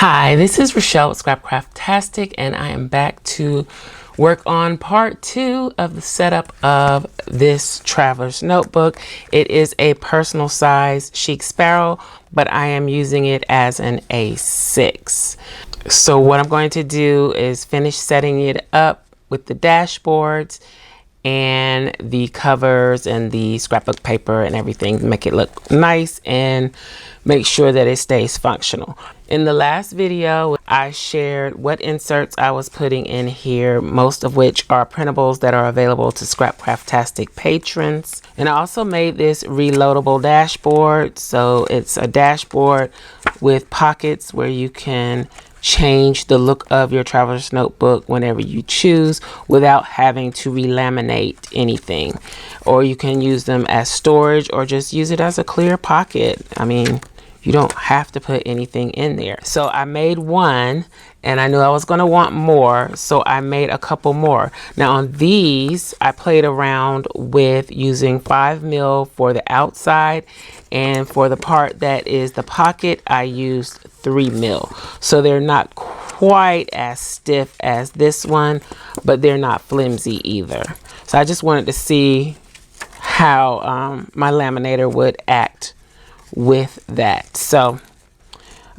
Hi, this is Rachelle with Scrapcraftastic, and I am back to work on part 2 of the setup of this traveler's notebook. It is a personal size Chic Sparrow, but I am using it as an A6. So what I'm going to do is finish setting it up with the dashboards and the covers and the scrapbook paper and everything, make it look nice and make sure that it stays functional. In the last video, I shared what inserts I was putting in here, most of which are printables that are available to Scrapcraftastic patrons. And I also made this reloadable dashboard. So it's a dashboard with pockets where you can change the look of your traveler's notebook whenever you choose without having to relaminate anything. Or you can use them as storage or just use it as a clear pocket. I mean, you don't have to put anything in there. So I made one and I knew I was going to want more, so I made a couple more. Now on these, I played around with using 5mm for the outside, and for the part that is the pocket, I used 3mm. So they're not quite as stiff as this one, but they're not flimsy either. So I just wanted to see how my laminator would act with that. So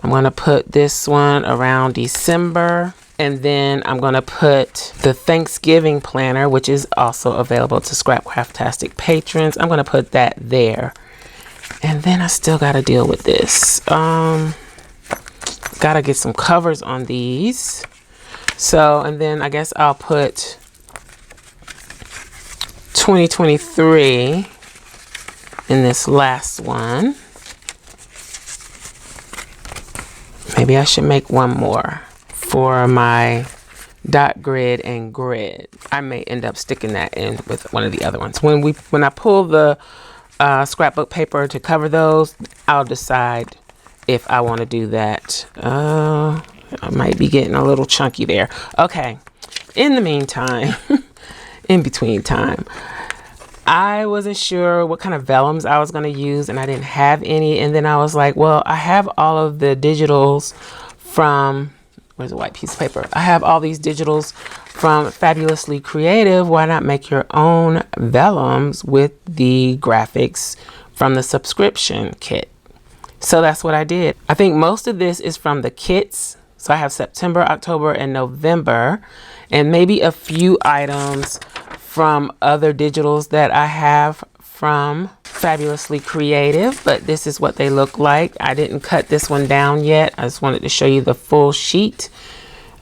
I'm going to put this one around December, and then I'm going to put the Thanksgiving planner, which is also available to Scrapcraftastic patrons. I'm going to put that there, and then I still got to deal with this. Got to get some covers on these. So, and then I guess I'll put 2023 in this last one. Maybe I should make one more for my dot grid and grid. I may end up sticking that in with one of the other ones. When I pull the scrapbook paper to cover those, I'll decide if I want to do that. I might be getting a little chunky there. Okay. In the meantime, in between time, I wasn't sure what kind of vellums I was going to use, and I didn't have any. And then I was like, well, I have all of the digitals from, where's a white piece of paper? I have all these digitals from Fabulously Creative. Why not make your own vellums with the graphics from the subscription kit? So that's what I did. I think most of this is from the kits. So I have September, October, and November, and maybe a few items from other digitals that I have from Fabulously Creative, but this is what they look like. I didn't cut this one down yet. I just wanted to show you the full sheet.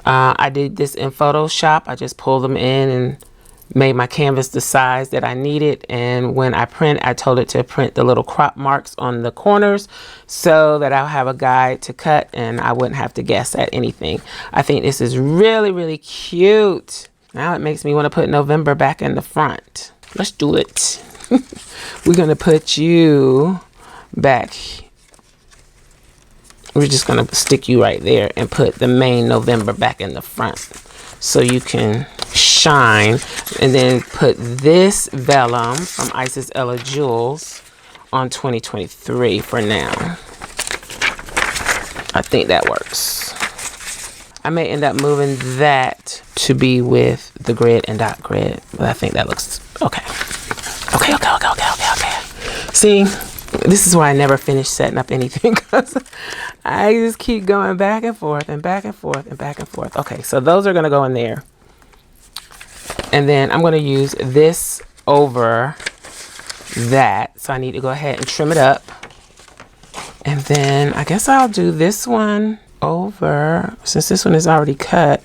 I did this in Photoshop. I just pulled them in and made my canvas the size that I needed. And when I print, I told it to print the little crop marks on the corners so that I'll have a guide to cut and I wouldn't have to guess at anything. I think this is really, really cute. Now it makes me want to put November back in the front. Let's do it. We're going to put you back. We're just going to stick you right there and put the main November back in the front so you can shine. And then put this vellum from Isis Ella Jewels on 2023 for now. I think that works. I may end up moving that to be with the grid and dot grid, but I think that looks okay. Okay. See, this is why I never finish setting up anything, because I just keep going back and forth and back and forth and back and forth. Okay, so those are going to go in there. And then I'm going to use this over that. So I need to go ahead and trim it up. And then I guess I'll do this one over, since this one is already cut.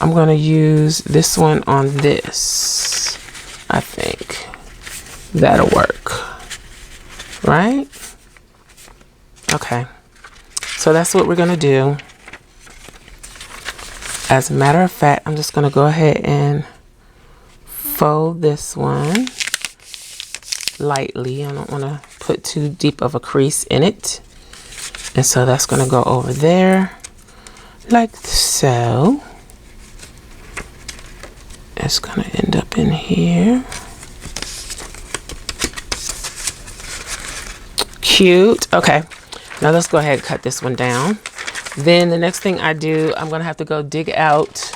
I'm going to use this one on this. I think that'll work, right? Okay, so that's what we're going to do. As a matter of fact, I'm just going to go ahead and fold this one lightly. I don't want to put too deep of a crease in it. And so that's going to go over there like so. It's going to end up in here. Cute. Okay. Now let's go ahead and cut this one down. Then the next thing I do, I'm gonna have to go dig out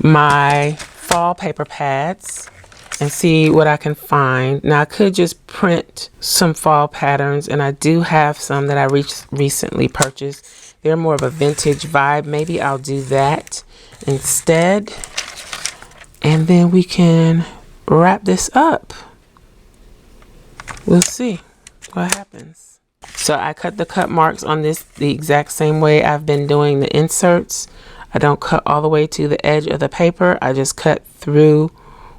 my fall paper pads and see what I can find. Now I could just print some fall patterns, and I do have some that I recently purchased. They're more of a vintage vibe. Maybe I'll do that instead. And then we can wrap this up. We'll see what happens. So I cut the cut marks on this the exact same way I've been doing the inserts. I don't cut all the way to the edge of the paper. I just cut through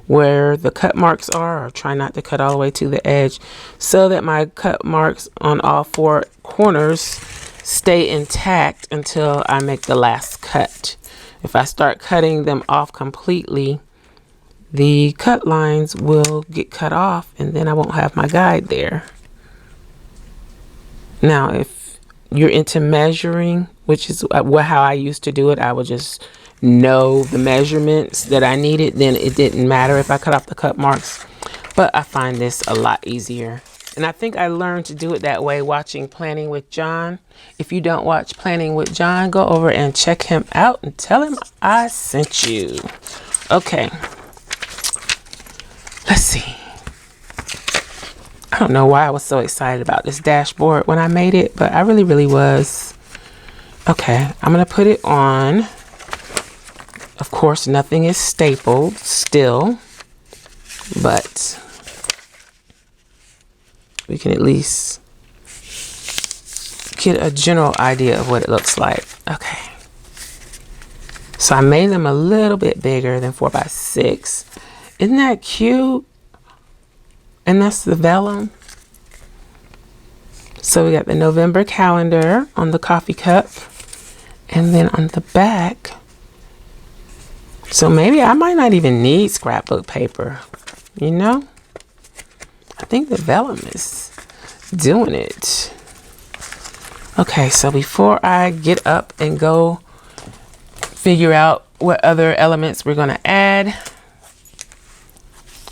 where the cut marks are, or try not to cut all the way to the edge, so that my cut marks on all four corners stay intact until I make the last cut. If I start cutting them off completely, the cut lines will get cut off, and then I won't have my guide there. Now, if you're into measuring, which is how I used to do it, I would just know the measurements that I needed. Then it didn't matter if I cut off the cut marks. But I find this a lot easier. And I think I learned to do it that way watching Planning with John. If you don't watch Planning with John, go over and check him out and tell him I sent you. Okay. Let's see. I don't know why I was so excited about this dashboard when I made it, but I really was. Okay, I'm going to put it on. Of course, nothing is stapled still, but we can at least get a general idea of what it looks like. Okay. So I made them a little bit bigger than 4x6. Isn't that cute? And that's the vellum. So we got the November calendar on the coffee cup. And then on the back. So maybe I might not even need scrapbook paper. You know? I think the vellum is doing it. Okay, so before I get up and go figure out what other elements we're going to add,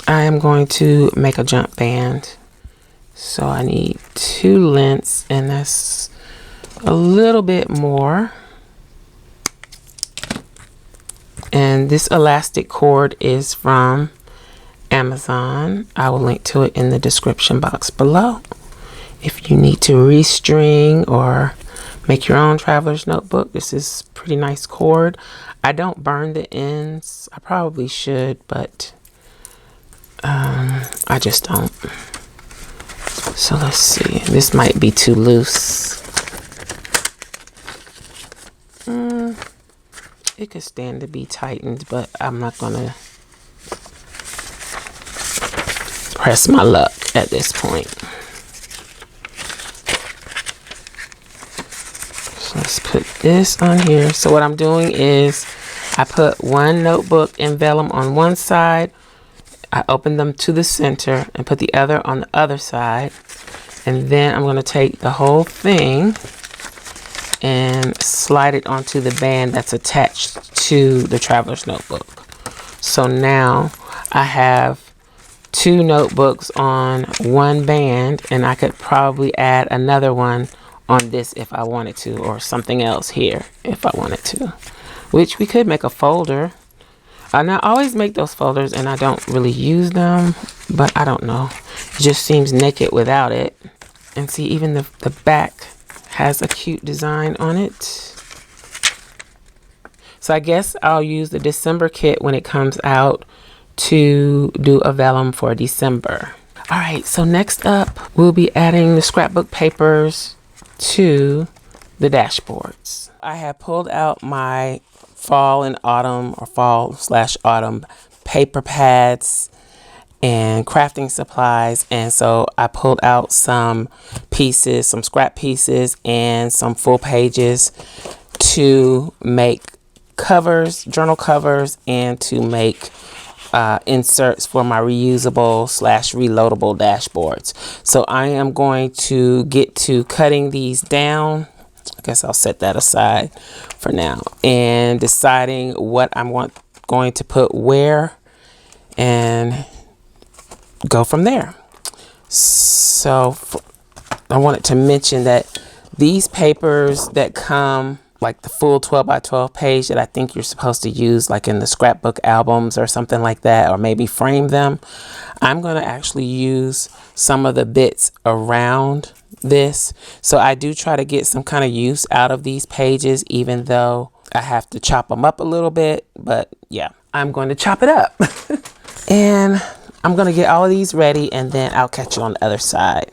I am going to make a jump band. So I need 2 lengths, and that's a little bit more. And this elastic cord is from Amazon. I will link to it in the description box below. If you need to restring or make your own traveler's notebook, this is pretty nice cord. I don't burn the ends. I probably should, but I just don't. So let's see. This might be too loose. It could stand to be tightened, but I'm not gonna press my luck at this point. So let's put this on here. So what I'm doing is I put one notebook and vellum on one side. I open them to the center and put the other on the other side. And then I'm going to take the whole thing and slide it onto the band that's attached to the traveler's notebook. So now I have 2 notebooks on one band, and I could probably add another one on this if I wanted to, or something else here if I wanted to, which we could make a folder. And I always make those folders and I don't really use them, but I don't know. It just seems naked without it. And see, even the back has a cute design on it. So I guess I'll use the December kit when it comes out to do a vellum for December. All right, so next up, we'll be adding the scrapbook papers to the dashboards. I have pulled out my fall and autumn, or fall/autumn paper pads and crafting supplies, and so I pulled out some pieces, some scrap pieces and some full pages to make covers, journal covers, and to make inserts for my reusable/reloadable dashboards. So I am going to get to cutting these down. I guess I'll set that aside for now, and deciding what I'm going to put where and go from there. So I wanted to mention that These papers that come like the full 12 by 12 page that I think you're supposed to use like in the scrapbook albums or something like that, or maybe frame them. I'm going to actually use some of the bits around this. So I do try to get some kind of use out of these pages, even though I have to chop them up a little bit. But yeah, I'm going to chop it up. And I'm going to get all of these ready, and then I'll catch you on the other side.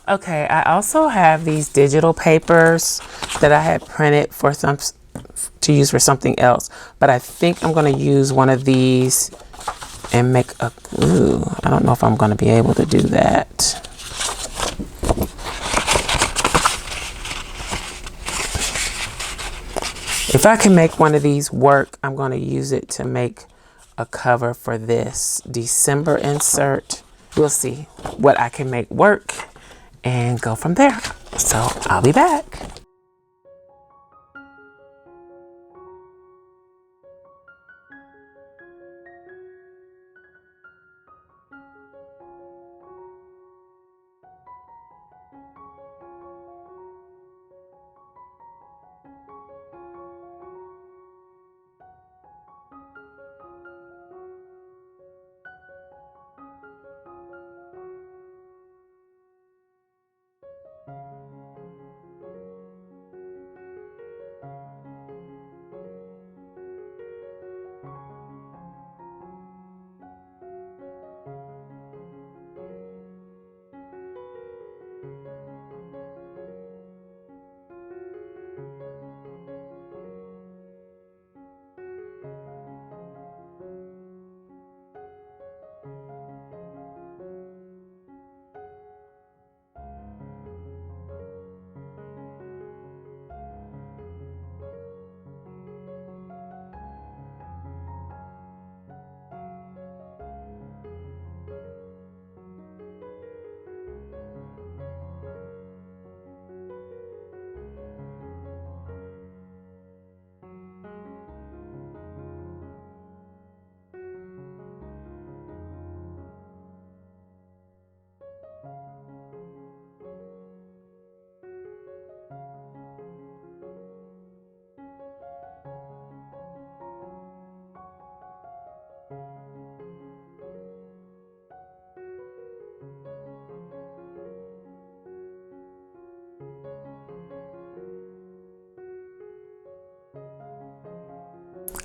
Okay, I also have these digital papers that I had printed for some to use for something else, but I think I'm going to use one of these and make a, ooh, I don't know if I'm going to be able to do that. If I can make one of these work, I'm going to use it to make a cover for this December insert. We'll see what I can make work and go from there. So I'll be back.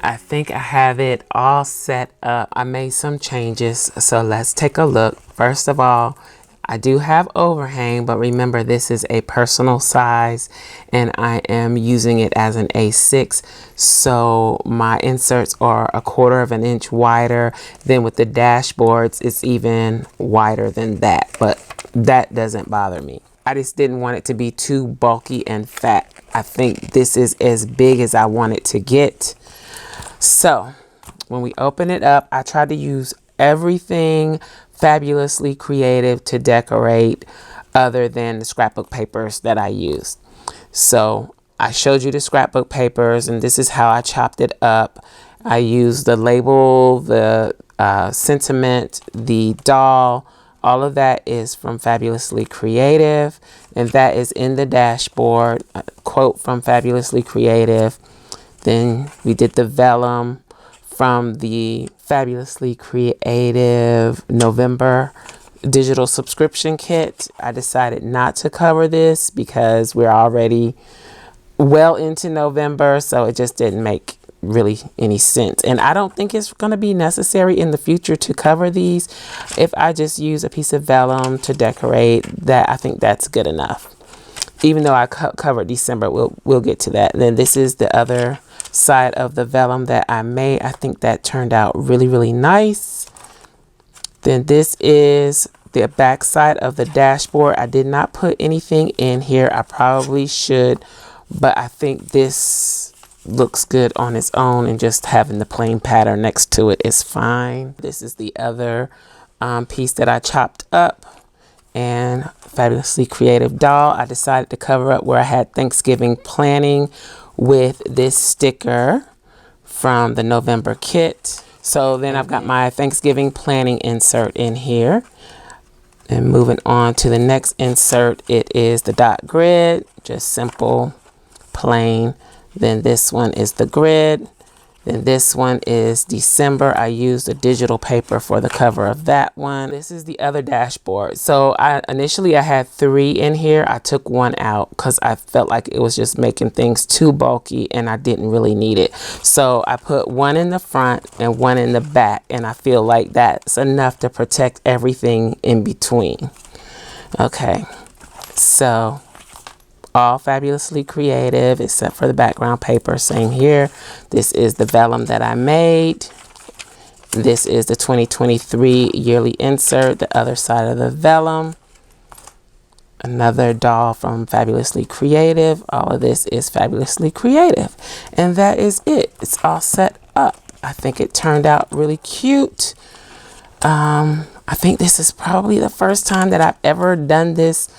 I think I have it all set up. I made some changes, so let's take a look. First of all, I do have overhang, but remember this is a personal size and I am using it as an A6. So my inserts are 1/4 of an inch wider. Then with the dashboards, it's even wider than that, but that doesn't bother me. I just didn't want it to be too bulky and fat. I think this is as big as I want it to get. So when we open it up, I tried to use everything fabulously creative to decorate other than the scrapbook papers that I used. So I showed you the scrapbook papers and this is how I chopped it up. I used the label, the sentiment, the doll. All of that is from Fabulously Creative, and that is in the dashboard. A quote from Fabulously Creative. Then we did the vellum from the Fabulously Creative November digital subscription kit. I decided not to cover this because we're already well into November, so it just didn't make really any sense. And I don't think it's going to be necessary in the future to cover these. If I just use a piece of vellum to decorate that, I think that's good enough. Even though I covered December, we'll get to that. And then this is the other side of the vellum that I made. I think that turned out really, really nice. Then this is the back side of the dashboard. I did not put anything in here. I probably should, but I think this looks good on its own, and just having the plain pattern next to it is fine. This is the other piece that I chopped up, and Fabulously Creative doll. I decided to cover up where I had Thanksgiving planning with this sticker from the November kit. So then I've got my Thanksgiving planning insert in here. And moving on to the next insert, it is the dot grid, just simple, plain. Then this one is the grid. Then this one is December. I used a digital paper for the cover of that one. This is the other dashboard. So initially I had 3 in here. I took one out because I felt like it was just making things too bulky and I didn't really need it. So I put one in the front and one in the back, and I feel like that's enough to protect everything in between. Okay, so all Fabulously Creative except for the background paper. Same here. This is the vellum that I made. This is the 2023 yearly insert, the other side of the vellum. Another doll from Fabulously Creative. All of this is Fabulously Creative. And that is it. It's all set up. I think it turned out really cute. I think this is probably the first time that I've ever done this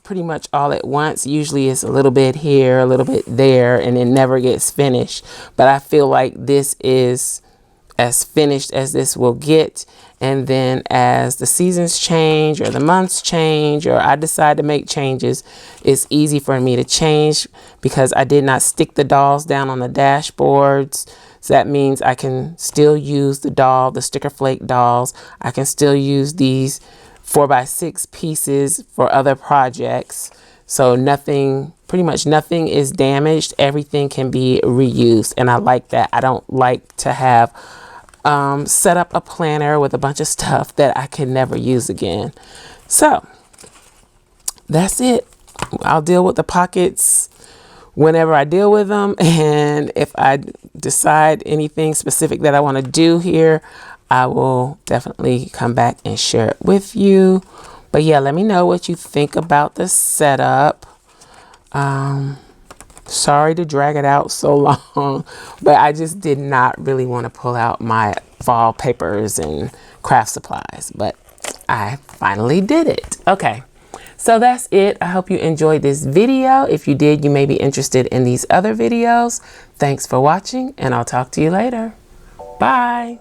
pretty much all at once. Usually it's a little bit here, a little bit there, and it never gets finished. But I feel like this is as finished as this will get. And then as the seasons change or the months change or I decide to make changes, it's easy for me to change because I did not stick the dolls down on the dashboards. So that means I can still use the sticker flake dolls. I can still use these 4x6 pieces for other projects. So pretty much nothing is damaged. Everything can be reused. And I like that. I don't like to have set up a planner with a bunch of stuff that I can never use again. So that's it. I'll deal with the pockets whenever I deal with them. And if I decide anything specific that I want to do here, I will definitely come back and share it with you. But yeah, let me know what you think about the setup. Sorry to drag it out so long, but I just did not really want to pull out my fall papers and craft supplies, but I finally did it. Okay, so that's it. I hope you enjoyed this video. If you did, you may be interested in these other videos. Thanks for watching, and I'll talk to you later. Bye.